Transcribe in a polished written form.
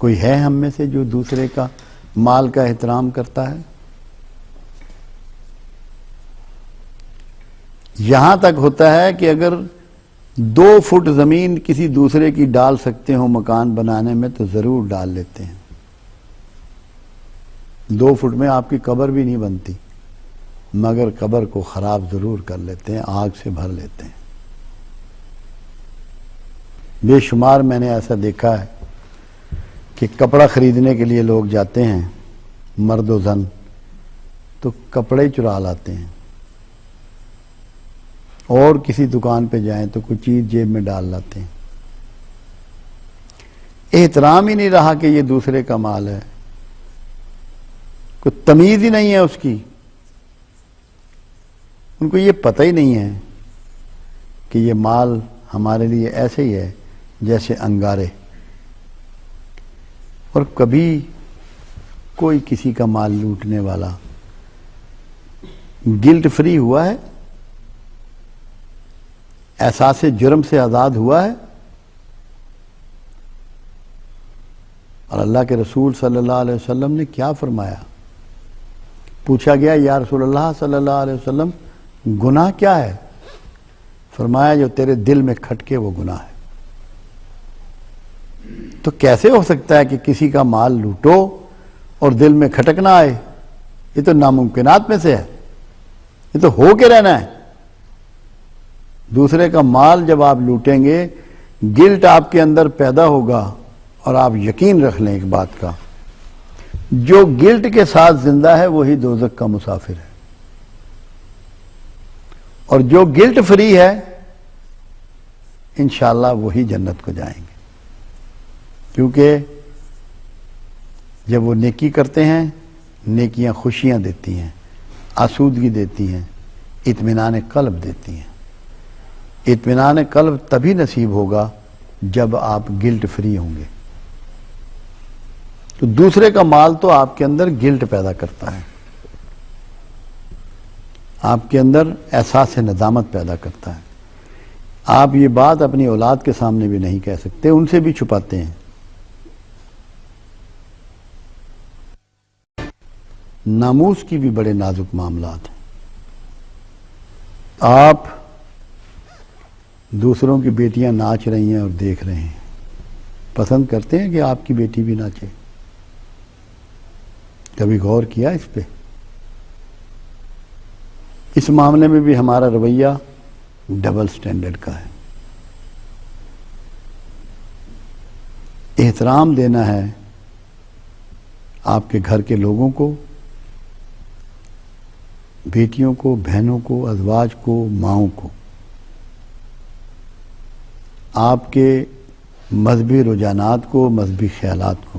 کوئی ہے ہم میں سے جو دوسرے کا مال کا احترام کرتا ہے؟ یہاں تک ہوتا ہے کہ اگر 2 فٹ زمین کسی دوسرے کی ڈال سکتے ہوں مکان بنانے میں تو ضرور ڈال لیتے ہیں۔ 2 فٹ میں آپ کی قبر بھی نہیں بنتی، مگر قبر کو خراب ضرور کر لیتے ہیں، آگ سے بھر لیتے ہیں۔ بے شمار میں نے ایسا دیکھا ہے کہ کپڑا خریدنے کے لیے لوگ جاتے ہیں، مرد و زن، تو کپڑے چرا لاتے ہیں، اور کسی دکان پہ جائیں تو کوئی چیز جیب میں ڈال لاتے ہیں۔ احترام ہی نہیں رہا کہ یہ دوسرے کا مال ہے، کوئی تمیز ہی نہیں ہے اس کی۔ ان کو یہ پتہ ہی نہیں ہے کہ یہ مال ہمارے لیے ایسے ہی ہے جیسے انگارے، اور کبھی کوئی کسی کا مال لوٹنے والا گلٹ فری ہوا ہے، احساس جرم سے آزاد ہوا ہے؟ اور اللہ کے رسول صلی اللہ علیہ وسلم نے کیا فرمایا؟ پوچھا گیا یا رسول اللہ صلی اللہ علیہ وسلم گناہ کیا ہے؟ فرمایا جو تیرے دل میں کھٹکے وہ گناہ ہے۔ تو کیسے ہو سکتا ہے کہ کسی کا مال لوٹو اور دل میں کھٹک نہ آئے؟ یہ تو ناممکنات میں سے ہے، یہ تو ہو کے رہنا ہے۔ دوسرے کا مال جب آپ لوٹیں گے، گلٹ آپ کے اندر پیدا ہوگا، اور آپ یقین رکھ لیں ایک بات کا، جو گلٹ کے ساتھ زندہ ہے وہی دوزخ کا مسافر ہے، اور جو گلٹ فری ہے انشاءاللہ وہی جنت کو جائیں گے، کیونکہ جب وہ نیکی کرتے ہیں، نیکیاں خوشیاں دیتی ہیں، آسودگی دیتی ہیں، اطمینان قلب دیتی ہیں۔ اطمینان قلب تبھی نصیب ہوگا جب آپ گلٹ فری ہوں گے۔ تو دوسرے کا مال تو آپ کے اندر گلٹ پیدا کرتا ہے، آپ کے اندر احساس ندامت پیدا کرتا ہے۔ آپ یہ بات اپنی اولاد کے سامنے بھی نہیں کہہ سکتے، ان سے بھی چھپاتے ہیں۔ ناموس کی بھی بڑے نازک معاملات ہیں۔ آپ دوسروں کی بیٹیاں ناچ رہی ہیں اور دیکھ رہے ہیں، پسند کرتے ہیں کہ آپ کی بیٹی بھی ناچے؟ کبھی غور کیا اس پہ؟ اس معاملے میں بھی ہمارا رویہ ڈبل سٹینڈرڈ کا ہے۔ احترام دینا ہے آپ کے گھر کے لوگوں کو، بیٹیوں کو، بہنوں کو، ازواج کو، ماؤں کو، آپ کے مذہبی رجحانات کو، مذہبی خیالات کو۔